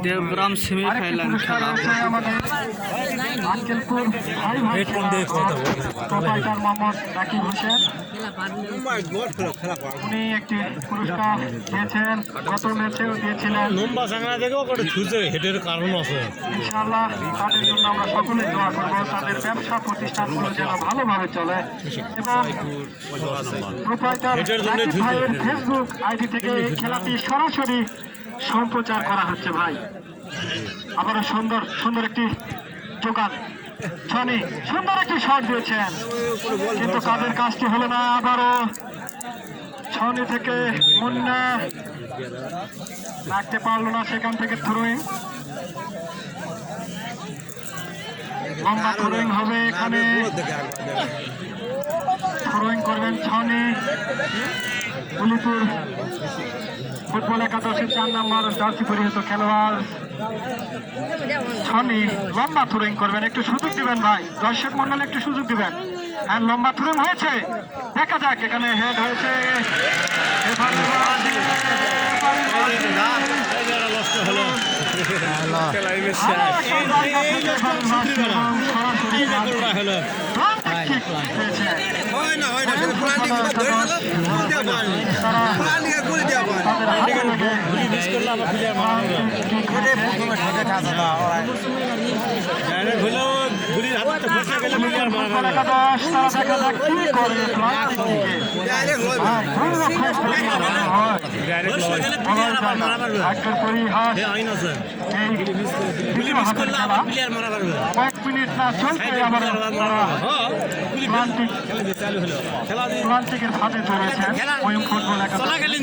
Debagram semifinal খেলা উনি একটি পুরস্কার দিয়েছেন, গত ম্যাচেও দিয়েছিলেন। হেডের কারণ আছে ইনশাআল্লাহ তাদের জন্য আমরা সকলে দোয়া করবো, তাদের ব্যবসা প্রতিষ্ঠানগুলো যেন ভালোভাবে চলে। এবং ফেসবুক আইডি থেকে এই খেলাটি সরাসরি সম্প্রচার করা হচ্ছে ভাই। আবারও সুন্দর সুন্দর একটি দোকান ছনি সুন্দর একটি শট দিয়েছেন, কিন্তু কাদের কাজটি হলো না। আবারও ছনি থেকে মুন্না রাখতে পারলো না, সেখান থেকে থ্রোয়িং, লম্বা থ্রোয়িং হবে। এখানে থ্রোয়িং করবেন ছনি। উলিপুর ফুটবল একাদশের 4 নম্বর জার্সি পরিহিত খেলোয়াড় ছনি লম্বা থ্রোয়িং করবেন। একটু সুযোগ দিবেন ভাই, দর্শক মন্ডল একটু সুযোগ দিবেন। হ্যাঁ, লম্বা থ্রোয়িং হয়েছে, দেখা যাক। এখানে হেড হয়েছে, কয়েক মিনিট না চলতে আবার প্লান্টিকের ফাঁদে ধরেছেন ওয়ুং ফুটবল একাডেমি।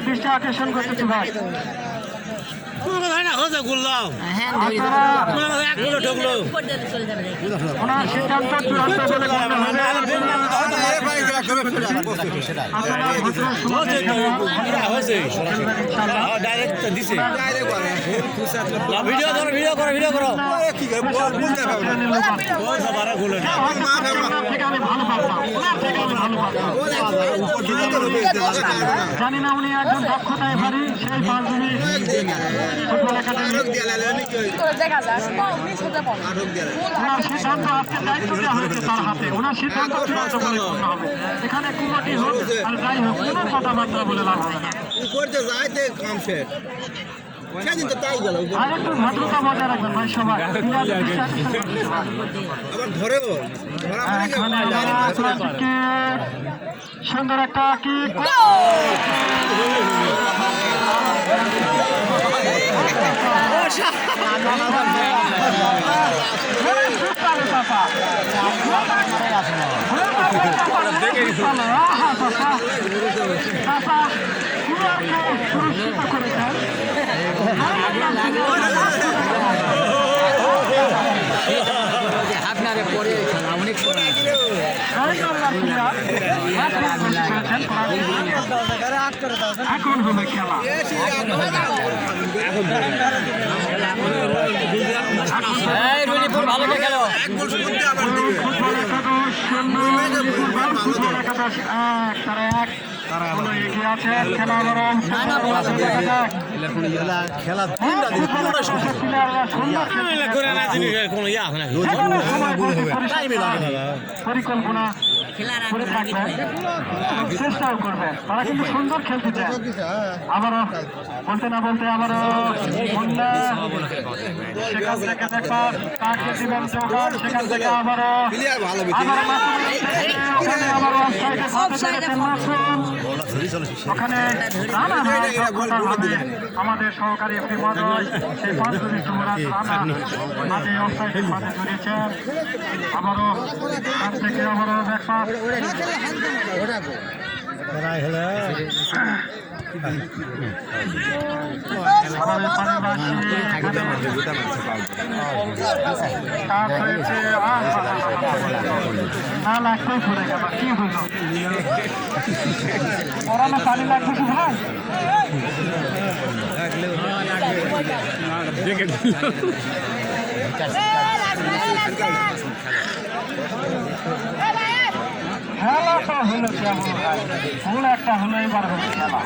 দৃষ্টি আকর্ষণ করতেছি ভাই, ওনার সিদ্ধান্ত চূড়ান্ত বলে গণ্য জানি না। উনি একজন দক্ষতায় ভারী, সেই পাঁচজনই ফুটবল একাডেমি। ওনার সিদ্ধান্ত আজকে দায়িত্ব দেওয়া হয়েছে তার হাতে, ওনার সিদ্ধান্ত চূড়ান্ত বলে গণ্য হবে। এখানে কুমাটি হোক আর যাই হোক, কোনো কথাবার্তা বলে লাভ হবে না। আরেকটু ভদ্রতা বজায় রাখবেন ভাই সবাই। সুন্দর একটা কি আপনারে পরে অনেক এখন হবে খেলা। ভালো খেলো এগিয়ে আছে খেলা। পরিকল্পনা করে থাকবেন, চেষ্টাও করবেন, তারা কিন্তু সুন্দর খেলতে চায়। আবারও বলতে না বলতে আবারও সেখান থেকে দেখা তাকে দিবেন চৌকার, সেখান থেকে আবারও ওখানে আমাদের সহকারী এফডি মহোদয় সেই পাঁচজনী যুবরাজ রানা মাঝে অফসাইডের মাঝে জড়িয়েছেন। আবারও তার থেকে আবারও দেখা লাগতেই ঘুরে গেল, কি হইল পানি লাগবে ভাই। খেলাটা হলো কেমন ফুল একটা হলো এবার হলো খেলা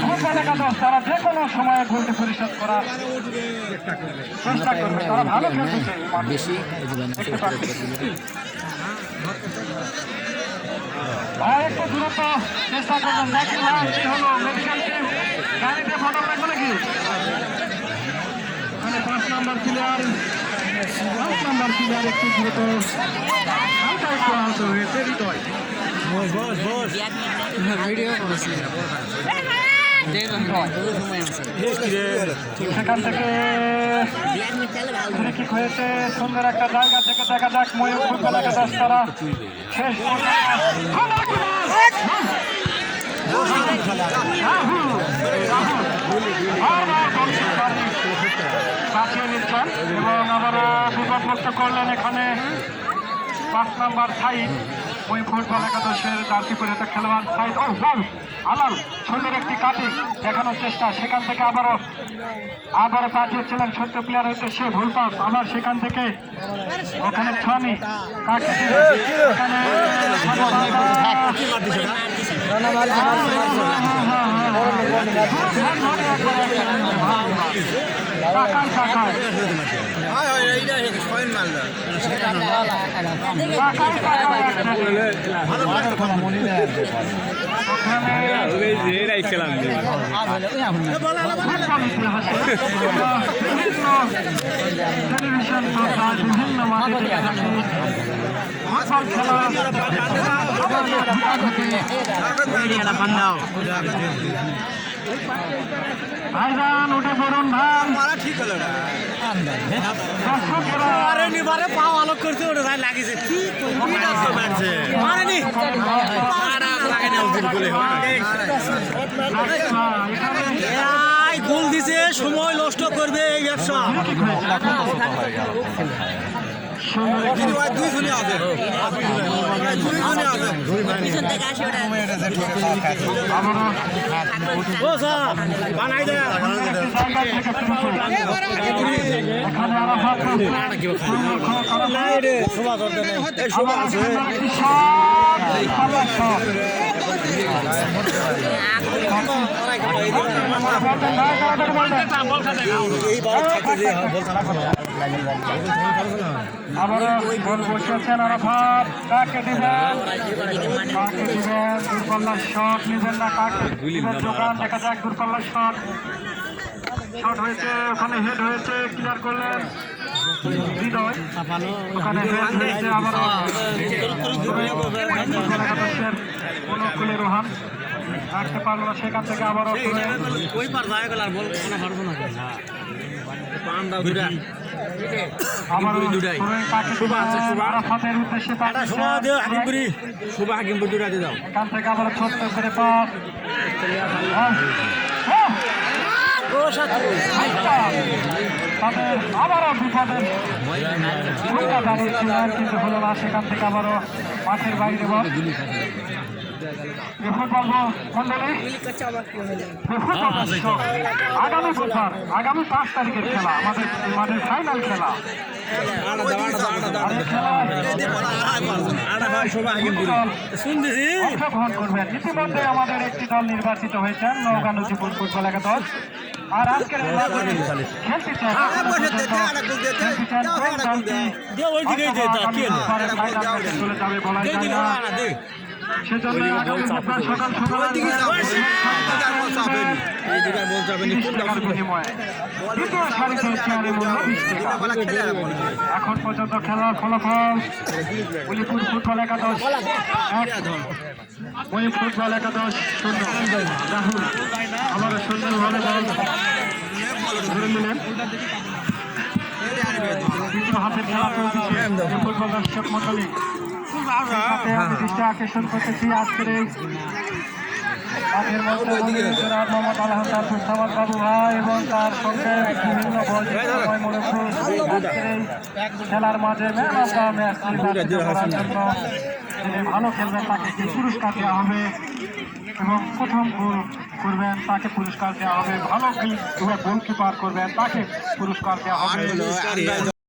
ফুটবল একাদশ তারা যে কোনো সময়ে গোলটি পরিশোধ করার চেষ্টা করবে তারা ভালো খেলতেছে দেখতে পাচ্ছি। ভাই একটু দূরত্ব চেষ্টা করবেন দেখি ভাই কি হলো মেডিকেল টিম গাড়িতে ফটো রাখবো নাকি মানে 5 নম্বর প্লেয়ার একটু দ্রুত হালকা একটু আহত হয়েছে হৃদয় ভিডিও করেছি সেখান থেকে ফ্রি কিক হয়েছে সুন্দর একটা জায়গা থেকে দেখা যাক ময়ূর ফুটবল একাদশ তারা শেষ কাটিয়ে নিচ্ছেন এবং আবারও বিপদমুক্ত করলেন এখানে 5 নম্বর সাইড ওই ফুটবল একাদশের জার্সি পরিহিত খেলোয়াড় সাইড ও বল আলাল সুন্দর একটি কাটি দেখানোর চেষ্টা সেখান থেকে আবারও পাঠিয়েছিলেন ছোট্ট প্লেয়ার হইতে সে ভুল পাস আবার সেখান থেকে ওখানে ছনি কাটি টেলিভিশন বিভিন্ন মাঠে ভাইজান উঠে পড়ুন ভাই ঠিক হলো পাও আলোক করছে ওটা ভাই লাগিয়েছে ঠিক গোল দিছে সময় নষ্ট করবে এই ব্যবসা বানাই দেয় বসেছেন আরাফাত কাকে দিবেন দূরপাল্লার শট নেবেন না কাকে দিবেন দোকান দেখা যাক দূরপাল্লার শট হয়েছে ওখানে হেড হয়েছে ক্লিয়ার করলেন হৃদয় ওখানে হেড হয়েছে আবার রোহান রাখতে পারলো না সেখান থেকে আবারও আরাফাতের উদ্দেশ্যে এখান থেকে আবার ছোট্ট করে পাস তাদের আবারও বিপদের দাঁড়িয়েছিলেন কিন্তু হলো না সেখান থেকে আবারও মাঠের বাইরে বল আগামী বুধবার আগামী 5 তারিখের খেলা আমাদের ফাইনাল খেলা অংশগ্রহণ করবেন ইতিমধ্যে আমাদের একটি দল নির্বাচিত হয়েছেন নওগাঁ নজিপুর ফুটবল একাদশ আর আজকের খেলতে চান চলে যাবে বলা যায় না সেজন্য আগামী বুধবার সকাল এখন পর্যন্ত খেলার ফলাফল উলিপুর ফুটবল একাদশ 1 ওই ফুটবল একাদশ 0 রাহুল আবার সুন্দরভাবে বল ধরে নিলেন দ্বিতীয় হাতের খেলা চলছে ফুটবল দর্শক মন্ডলী দৃষ্টি আকর্ষণ করতেছি আজকের এই মাঠের মধ্যে মোহাম্মদ আলহামদ বাবু ভাই এবং তার সঙ্গে বিভিন্ন আজকের এই খেলার মাঝে ম্যান অফ দ্য ম্যাচ নির্বাচিত করার জন্য যিনি ভালো খেলবেন তাকে কি পুরস্কার দেওয়া হবে এবং প্রথম গোল করবেন তাকে পুরস্কার দেওয়া হবে, ভালো গোলকিপার করবেন তাকে পুরস্কার দেওয়া হবে।